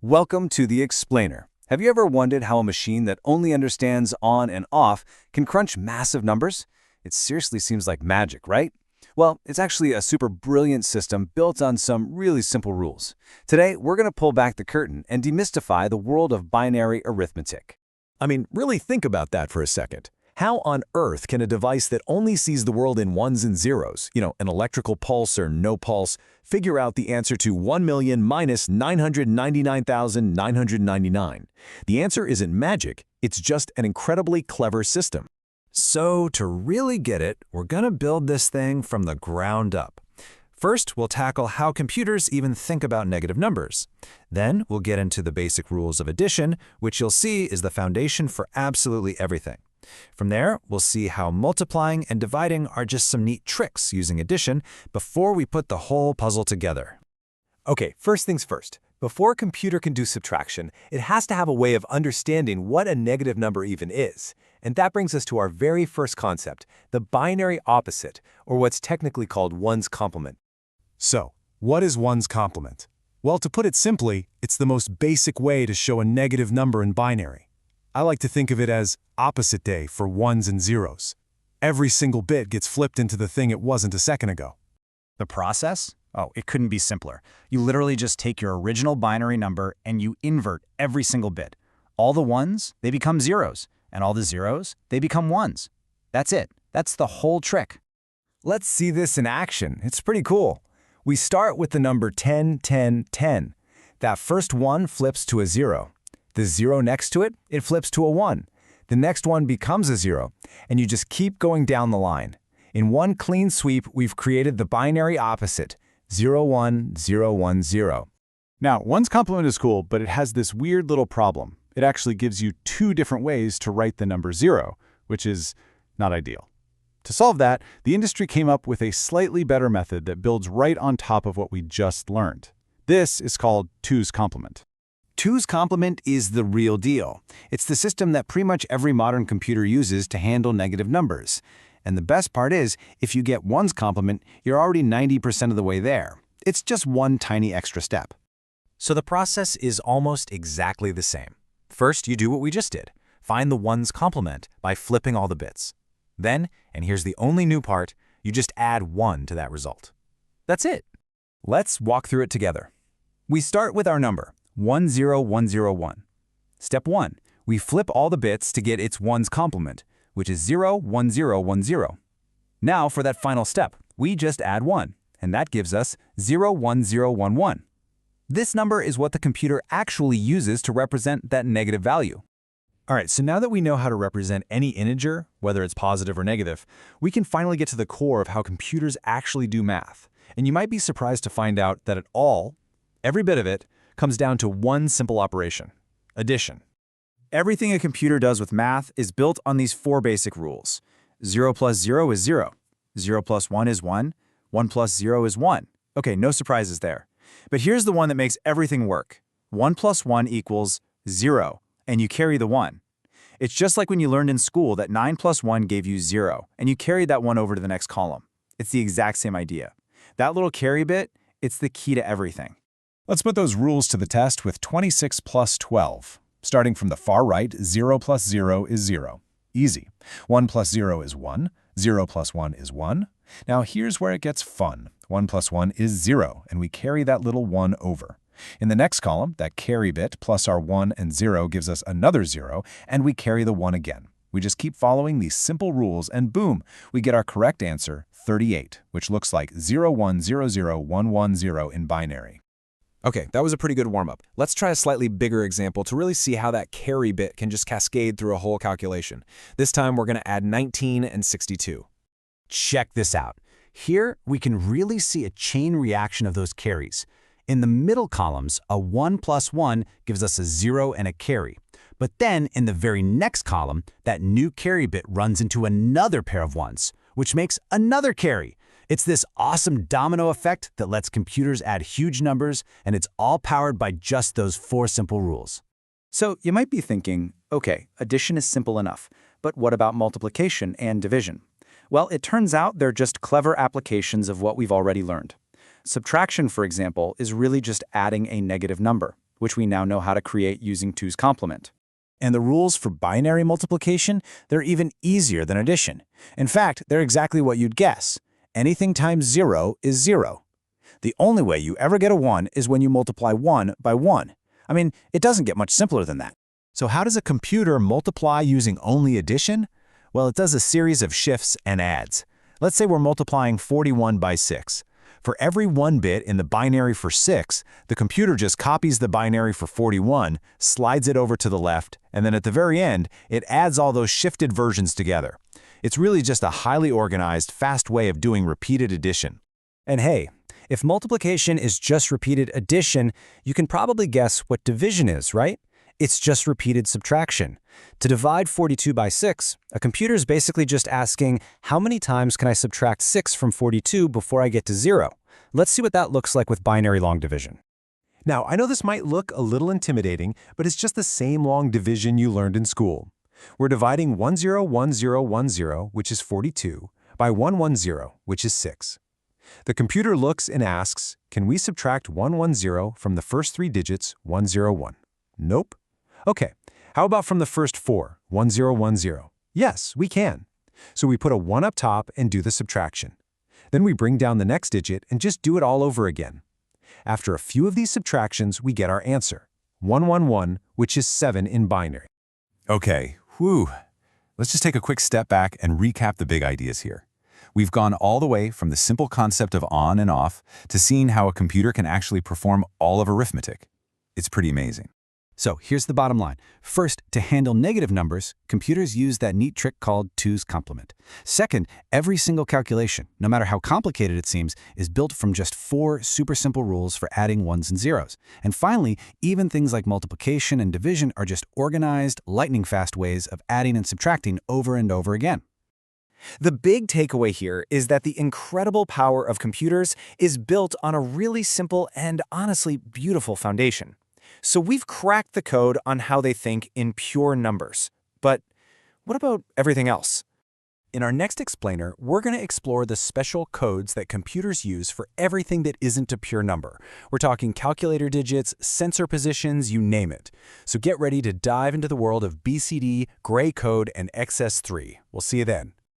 Welcome to the Explainer. Have you ever wondered how a machine that only understands on and off can crunch massive numbers? It seriously seems like magic, right? Well, it's actually a super brilliant system built on some really simple rules. Today, we're going to pull back the curtain and demystify the world of binary arithmetic. I mean, really think about that for a second. How on earth can a device that only sees the world in ones and zeros, an electrical pulse or no pulse, figure out the answer to 1 million minus 999,999? The answer isn't magic, it's just an incredibly clever system. So to really get it, we're gonna build this thing from the ground up. First, we'll tackle how computers even think about negative numbers. Then, we'll get into the basic rules of addition, which you'll see is the foundation for absolutely everything. From there, we'll see how multiplying and dividing are just some neat tricks using addition before we put the whole puzzle together. Okay, first things first. Before a computer can do subtraction, it has to have a way of understanding what a negative number even is. And that brings us to our very first concept, the binary opposite, or what's technically called one's complement. So, what is one's complement? Well, to put it simply, it's the most basic way to show a negative number in binary. I like to think of it as opposite day for ones and zeros. Every single bit gets flipped into the thing it wasn't a second ago. The process? Oh, it couldn't be simpler. You literally just take your original binary number and you invert every single bit. All the ones, they become zeros, and all the zeros, they become ones. That's it. That's the whole trick. Let's see this in action. It's pretty cool. We start with the number 10, 10, 10. That first one flips to a 0. The 0 next to it, it flips to a 1. The next one becomes a 0, and you just keep going down the line. In one clean sweep, we've created the binary opposite, 0, 1, 0, 1, 0. Now, one's complement is cool, but it has this weird little problem. It actually gives you two different ways to write the number 0, which is not ideal. To solve that, the industry came up with a slightly better method that builds right on top of what we just learned. This is called 2's complement. 2's complement is the real deal. It's the system that pretty much every modern computer uses to handle negative numbers. And the best part is, if you get 1's complement, you're already 90% of the way there. It's just one tiny extra step. So the process is almost exactly the same. First, you do what we just did. Find the one's complement by flipping all the bits. Then, and here's the only new part, you just add 1 to that result. That's it. Let's walk through it together. We start with our number, 10101. Step 1. We flip all the bits to get its one's complement, which is 01010. Now for that final step, we just add 1, and that gives us 01011. This number is what the computer actually uses to represent that negative value. All right, so now that we know how to represent any integer, whether it's positive or negative, we can finally get to the core of how computers actually do math. And you might be surprised to find out that every bit of it, comes down to one simple operation: addition. Everything a computer does with math is built on these 4 basic rules. 0 plus 0 is 0. 0 plus 1 is 1. 1 plus 0 is 1. Okay, no surprises there. But here's the one that makes everything work. 1 plus 1 equals 0, and you carry the 1. It's just like when you learned in school that 9 plus 1 gave you 0, and you carried that 1 over to the next column. It's the exact same idea. That little carry bit, it's the key to everything. Let's put those rules to the test with 26 plus 12. Starting from the far right, 0 plus 0 is 0. Easy. 1 plus 0 is 1. 0 plus 1 is 1. Now here's where it gets fun. 1 plus 1 is 0, and we carry that little 1 over. In the next column, that carry bit plus our 1 and 0 gives us another 0, and we carry the 1 again. We just keep following these simple rules, and boom, we get our correct answer, 38, which looks like 0100110 in binary. Okay, that was a pretty good warm-up. Let's try a slightly bigger example to really see how that carry bit can just cascade through a whole calculation. This time we're going to add 19 and 62. Check this out. Here, we can really see a chain reaction of those carries. In the middle columns, a 1 plus 1 gives us a 0 and a carry. But then, in the very next column, that new carry bit runs into another pair of 1s, which makes another carry. It's this awesome domino effect that lets computers add huge numbers, and it's all powered by just those 4 simple rules. So you might be thinking, okay, addition is simple enough, but what about multiplication and division? Well, it turns out they're just clever applications of what we've already learned. Subtraction, for example, is really just adding a negative number. which we now know how to create using 2's complement. And the rules for binary multiplication, they're even easier than addition. In fact, they're exactly what you'd guess. Anything times 0 is 0. The only way you ever get a 1 is when you multiply 1 by 1. I mean, it doesn't get much simpler than that. So how does a computer multiply using only addition? Well, it does a series of shifts and adds. Let's say we're multiplying 41 by 6. For every 1 bit in the binary for 6, the computer just copies the binary for 41, slides it over to the left, and then at the very end, it adds all those shifted versions together. It's really just a highly organized, fast way of doing repeated addition. And hey, if multiplication is just repeated addition, you can probably guess what division is, right? It's just repeated subtraction. To divide 42 by 6, a computer is basically just asking, how many times can I subtract 6 from 42 before I get to 0? Let's see what that looks like with binary long division. Now, I know this might look a little intimidating, but it's just the same long division you learned in school. We're dividing 101010, which is 42, by 110, which is 6. The computer looks and asks, can we subtract 110 from the first 3 digits, 101? Nope. Okay, how about from the first 4, 1010? Yes, we can. So we put a 1 up top and do the subtraction. Then we bring down the next digit and just do it all over again. After a few of these subtractions, we get our answer, 111, which is 7 in binary. Okay, let's just take a quick step back and recap the big ideas here. We've gone all the way from the simple concept of on and off to seeing how a computer can actually perform all of arithmetic. It's pretty amazing. So here's the bottom line. First, to handle negative numbers, computers use that neat trick called 2's complement. Second, every single calculation, no matter how complicated it seems, is built from just 4 super simple rules for adding ones and zeros. And finally, even things like multiplication and division are just organized, lightning-fast ways of adding and subtracting over and over again. The big takeaway here is that the incredible power of computers is built on a really simple and honestly beautiful foundation. So we've cracked the code on how they think in pure numbers. But what about everything else? In our next explainer, we're going to explore the special codes that computers use for everything that isn't a pure number. We're talking calculator digits, sensor positions, you name it. So get ready to dive into the world of BCD, gray code, and XS3. We'll see you then.